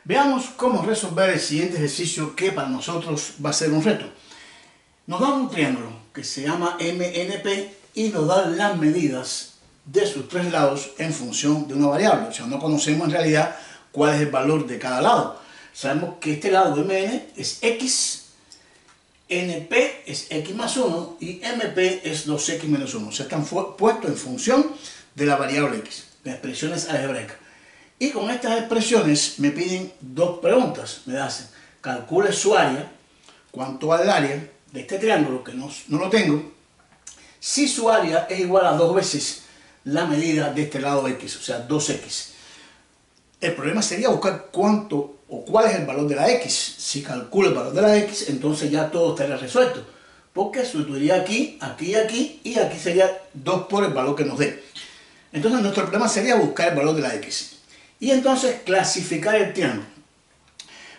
Veamos cómo resolver el siguiente ejercicio que para nosotros va a ser un reto. Nos da un triángulo que se llama MNP y nos da las medidas de sus tres lados en función de una variable. O sea, no conocemos en realidad cuál es el valor de cada lado. Sabemos que este lado de MN es X, NP es X más 1 y MP es 2X menos 1. O sea, están puestos en función de la variable X, de expresiones algebraicas. Y con estas expresiones me piden dos preguntas. Me hacen, calcule su área, cuánto al área de este triángulo, que no lo tengo, si su área es igual a 2 veces la medida de este lado X, o sea, 2X. El problema sería buscar cuánto o cuál es el valor de la X. Si calculo el valor de la X, entonces ya todo estaría resuelto. Porque sustituiría aquí, aquí y aquí, y aquí sería 2 por el valor que nos dé. Entonces nuestro problema sería buscar el valor de la X. Y entonces clasificar el triángulo.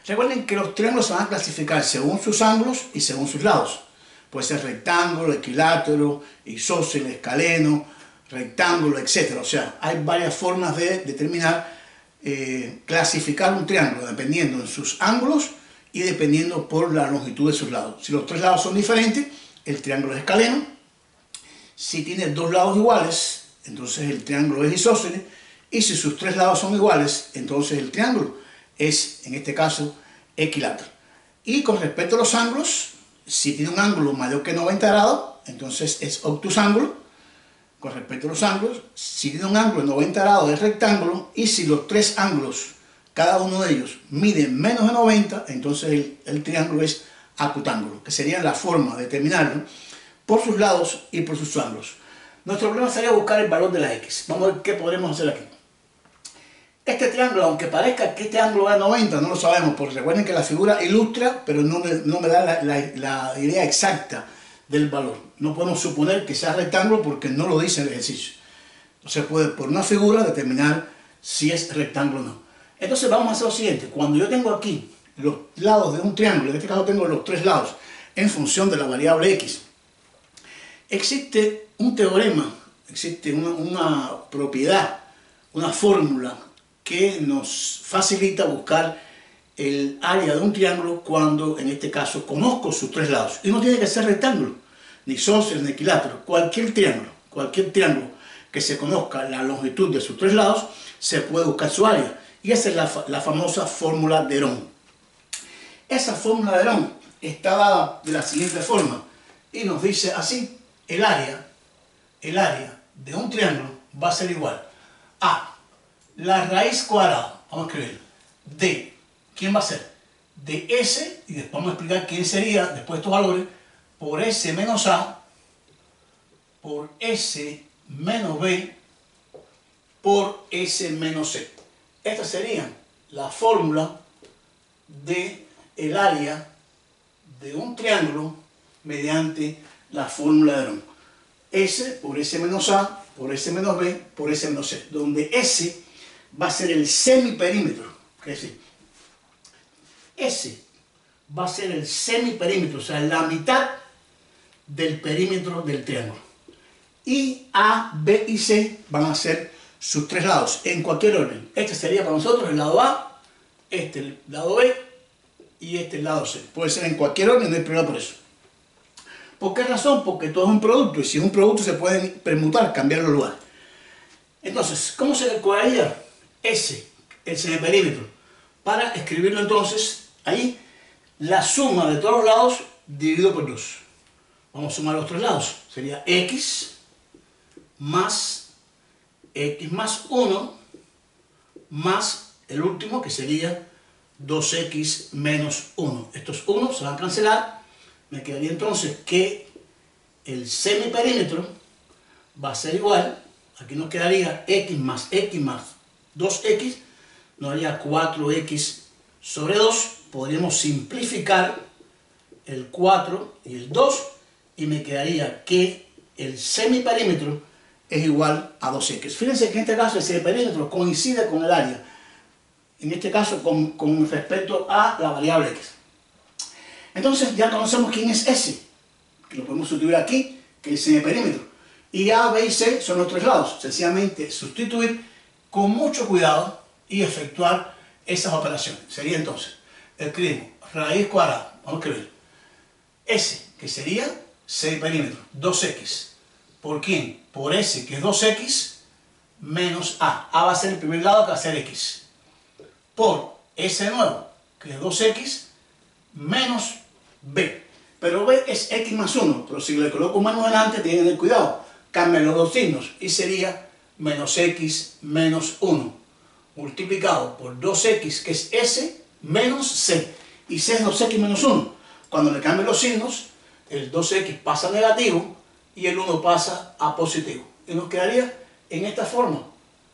Recuerden que los triángulos se van a clasificar según sus ángulos y según sus lados. Puede ser rectángulo, equilátero, isósceles, escaleno, rectángulo, etc. O sea, hay varias formas de determinar, clasificar un triángulo dependiendo de sus ángulos y dependiendo por la longitud de sus lados. Si los tres lados son diferentes, el triángulo es escaleno. Si tiene dos lados iguales, entonces el triángulo es isósceles. Y si sus tres lados son iguales, entonces el triángulo es, en este caso, equilátero. Y con respecto a los ángulos, si tiene un ángulo mayor que 90 grados, entonces es obtusángulo. Con respecto a los ángulos, si tiene un ángulo de 90 grados es rectángulo. Y si los tres ángulos, cada uno de ellos, miden menos de 90, entonces el triángulo es acutángulo, que sería la forma de determinarlo por sus lados y por sus ángulos. Nuestro problema sería buscar el valor de la X. Vamos a ver qué podremos hacer aquí. Este triángulo, aunque parezca que este ángulo es 90, no lo sabemos, porque recuerden que la figura ilustra, pero no me da la idea exacta del valor. No podemos suponer que sea rectángulo porque no lo dice el ejercicio. Entonces puede por una figura determinar si es rectángulo o no. Entonces vamos a hacer lo siguiente. Cuando yo tengo aquí los lados de un triángulo, en este caso tengo los tres lados en función de la variable X, existe un teorema, existe una propiedad, una fórmula que nos facilita buscar el área de un triángulo cuando, en este caso, conozco sus tres lados. Y no tiene que ser rectángulo, ni isósceles, ni equilátero. Cualquier triángulo que se conozca la longitud de sus tres lados, se puede buscar su área. Y esa es la famosa fórmula de Herón. Esa fórmula de Herón está dada de la siguiente forma. Y nos dice así, el área de un triángulo va a ser igual a la raíz cuadrada, vamos a escribir, de, ¿quién va a ser? De S, y después vamos a explicar quién sería, después de estos valores, por S menos A, por S menos B, por S menos C. Esta sería la fórmula del área de un triángulo mediante la fórmula de Herón. S por S menos A, por S menos B, por S menos C, donde S va a ser el semiperímetro, es decir, S va a ser el semiperímetro, o sea, la mitad del perímetro del triángulo. Y A, B y C van a ser sus tres lados, en cualquier orden. Este sería para nosotros el lado A, este el lado B y este el lado C. Puede ser en cualquier orden, no hay problema por eso. ¿Por qué razón? Porque todo es un producto, y si es un producto se pueden permutar, cambiar los lugares. Entonces, ¿cómo se calcularía S, el semiperímetro? Para escribirlo entonces, ahí, la suma de todos los lados dividido por 2. Vamos a sumar los tres lados. Sería X más 1 más el último, que sería 2X menos 1. Estos 1 se van a cancelar. Me quedaría entonces que el semiperímetro va a ser igual, aquí nos quedaría X más 2X, nos daría 4X sobre 2, podríamos simplificar el 4 y el 2, y me quedaría que el semiperímetro es igual a 2X. Fíjense que en este caso el semiperímetro coincide con el área, en este caso con respecto a la variable X. Entonces ya conocemos quién es S, que lo podemos sustituir aquí, que es el semiperímetro. Y A, B y C son los tres lados. Sencillamente sustituir con mucho cuidado y efectuar esas operaciones. Sería entonces, escribimos raíz cuadrada, vamos a escribir S, que sería C de perímetro, 2x. ¿Por quién? Por S, que es 2x, menos A. A va a ser el primer lado que va a ser x. Por S de nuevo, que es 2x, menos B. Pero B es x más 1, pero si le coloco un menos delante, tienen que tener cuidado. Cambian los dos signos y sería menos x menos 1, multiplicado por 2x, que es S, menos C. Y C es 2x menos 1. Cuando le cambien los signos, el 2x pasa a negativo y el 1 pasa a positivo. Y nos quedaría en esta forma,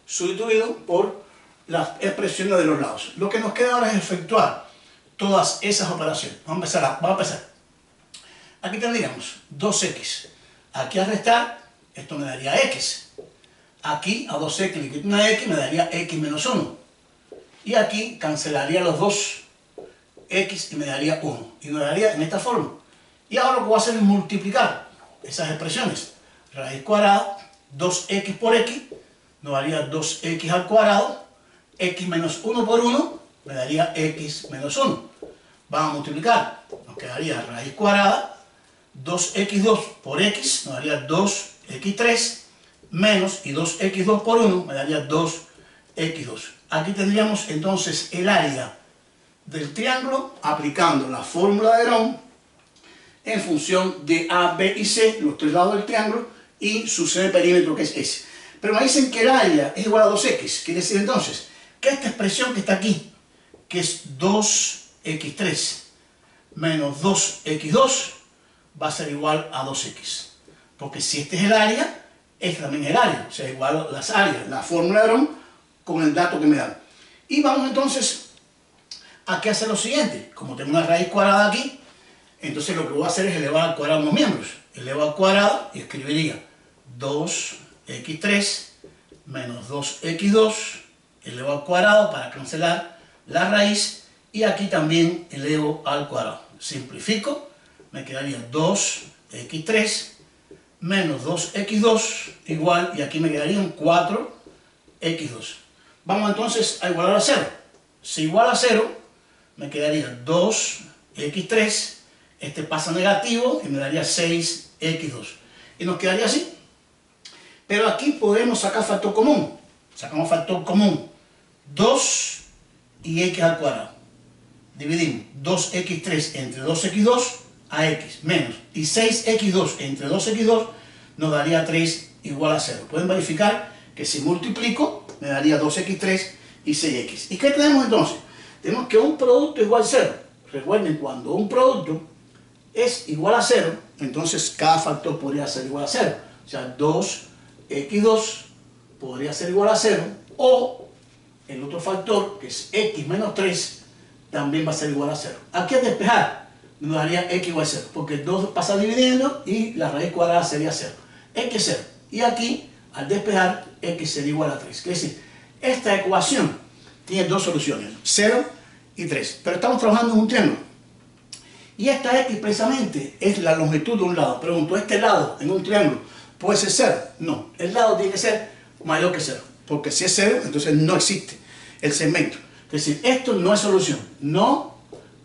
sustituido por las expresiones de los lados. Lo que nos queda ahora es efectuar todas esas operaciones. Vamos a empezar. Aquí tendríamos 2x. Aquí a restar, esto me daría x. Aquí a 2x le quito una x, me daría x menos 1. Y aquí cancelaría los dos x y me daría 1. Y me daría en esta forma. Y ahora lo que voy a hacer es multiplicar esas expresiones. Raíz cuadrada, 2x por x, nos daría 2x al cuadrado. X menos 1 por 1 me daría x menos 1. Vamos a multiplicar. Nos quedaría raíz cuadrada, 2x2 por x, nos daría 2x3, menos, y 2x2 por 1 me daría 2x2. Aquí tendríamos entonces el área del triángulo aplicando la fórmula de Herón en función de A, B y C, los tres lados del triángulo, y su C de perímetro, que es S. Pero me dicen que el área es igual a 2x. Quiere decir entonces que esta expresión que está aquí, que es 2x3 menos 2x2, va a ser igual a 2x. Porque si este es el área, este también es el área. O sea, igual a las áreas, la fórmula de Herón con el dato que me dan. Y vamos entonces a hacer lo siguiente. Como tengo una raíz cuadrada aquí, entonces lo que voy a hacer es elevar al cuadrado unos miembros. Elevo al cuadrado y escribiría 2x3 menos 2x2, elevo al cuadrado para cancelar la raíz, y aquí también elevo al cuadrado. Simplifico, me quedaría 2x3 menos 2x2 igual, y aquí me quedarían 4x2. Vamos entonces a igualar a 0. Si igual a 0, me quedaría 2x3, este pasa negativo y me daría 6x2. Y nos quedaría así. Pero aquí podemos sacar factor común. Sacamos factor común. 2 y x al cuadrado. Dividimos 2x3 entre 2x2 a x menos. Y 6x2 entre 2x2 nos daría 3 igual a 0. Pueden verificar que si multiplico me daría 2x3 y 6x. ¿Y qué tenemos entonces? Tenemos que un producto igual a 0. Recuerden, cuando un producto es igual a 0, entonces cada factor podría ser igual a 0. O sea, 2x2 podría ser igual a 0, o el otro factor, que es x menos 3, también va a ser igual a 0. Aquí al despejar nos daría x igual a 0, porque el 2 pasa dividiendo y la raíz cuadrada sería 0. X 0. Y aquí, al despejar, x sería igual a 3. Es decir, esta ecuación tiene dos soluciones, 0 y 3. Pero estamos trabajando en un triángulo. Y esta x precisamente es la longitud de un lado. Pregunto, ¿este lado en un triángulo puede ser 0? No, el lado tiene que ser mayor que 0. Porque si es 0, entonces no existe el segmento. Es decir, esto no es solución. No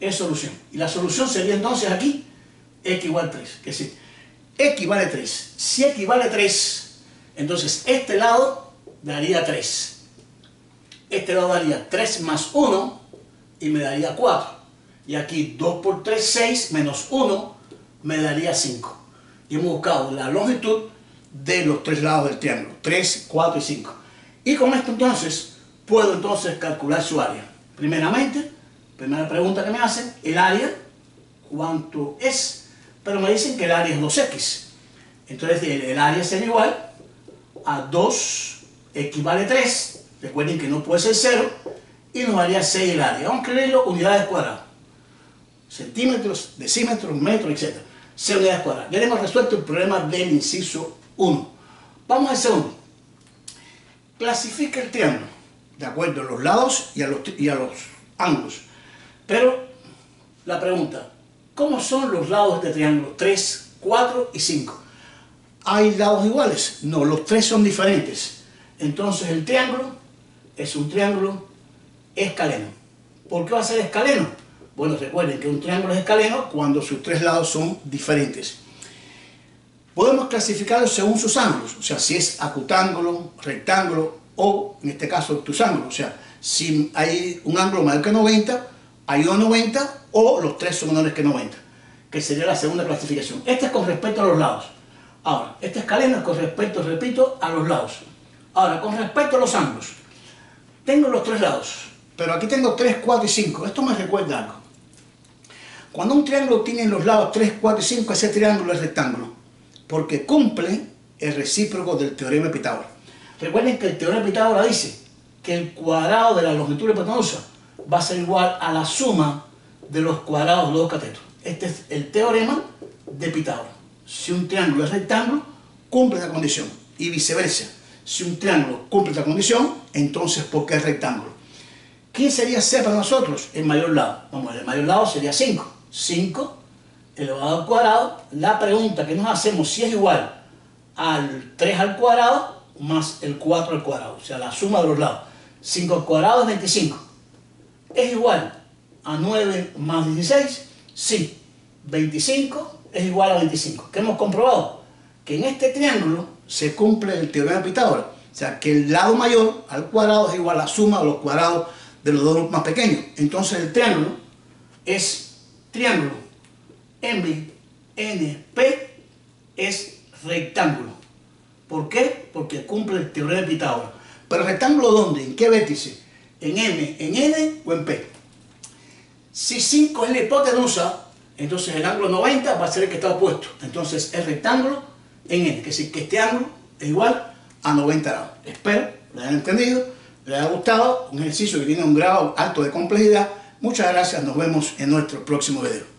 es solución. Y la solución sería entonces aquí, x igual a 3. Es decir, x vale 3. Si x vale 3, entonces este lado daría 3. Este lado daría 3 más 1 y me daría 4. Y aquí 2 por 3, 6, menos 1 me daría 5. Y hemos buscado la longitud de los tres lados del triángulo, 3, 4 y 5. Y con esto entonces, puedo entonces calcular su área. Primeramente, primera pregunta que me hacen, el área, ¿cuánto es? Pero me dicen que el área es 2x. Entonces el área sería igual a 2, equivale a 3. Recuerden que no puede ser 0. Y nos daría 6 el área. Vamos a escribirlo unidades cuadradas. Centímetros, decímetros, metros, etc. 6 unidades cuadradas. Ya hemos resuelto el problema del inciso 1. Vamos al segundo. Clasifica el triángulo de acuerdo a los lados y a los ángulos. Pero la pregunta, ¿cómo son los lados de este triángulo? 3, 4 y 5. ¿Hay lados iguales? No, los tres son diferentes. Entonces el triángulo es un triángulo escaleno. ¿Por qué va a ser escaleno? Bueno, recuerden que un triángulo es escaleno cuando sus tres lados son diferentes. Podemos clasificarlos según sus ángulos, o sea, si es acutángulo, rectángulo o, en este caso, obtusángulo. O sea, si hay un ángulo mayor que 90, hay uno 90 o los tres son menores que 90, que sería la segunda clasificación. Este es con respecto a los lados. Ahora, este escaleno es con respecto, repito, a los lados. Ahora, con respecto a los ángulos, tengo los tres lados, pero aquí tengo 3, 4 y 5. Esto me recuerda algo. Cuando un triángulo tiene en los lados 3, 4 y 5, ese triángulo es rectángulo, porque cumple el recíproco del teorema de Pitágoras. Recuerden que el teorema de Pitágoras dice que el cuadrado de la longitud hipotenusa va a ser igual a la suma de los cuadrados de los dos catetos. Este es el teorema de Pitágoras. Si un triángulo es rectángulo, cumple esta condición, y viceversa. Si un triángulo cumple esta condición, entonces ¿por qué es rectángulo? ¿Quién sería C para nosotros? El mayor lado. Vamos a ver, el mayor lado sería 5. 5 elevado al cuadrado. La pregunta que nos hacemos si es igual al 3 al cuadrado más el 4 al cuadrado, o sea, la suma de los lados. 5 al cuadrado es 25. ¿Es igual a 9 más 16? Sí. 25 es igual a 25. ¿Qué hemos comprobado? Que en este triángulo se cumple el teorema de Pitágoras. O sea, que el lado mayor al cuadrado es igual a la suma de los cuadrados de los dos más pequeños. Entonces el triángulo es triángulo MNP es rectángulo. ¿Por qué? Porque cumple el teorema de Pitágoras. ¿Pero rectángulo dónde? ¿En qué vértice? ¿En M, en N o en P? Si 5 es la hipotenusa, entonces el ángulo 90 va a ser el que está opuesto. Entonces es rectángulo en N, que es decir que este ángulo es igual a 90 grados. Espero lo hayan entendido, les haya gustado, un ejercicio que tiene un grado alto de complejidad. Muchas gracias, nos vemos en nuestro próximo video.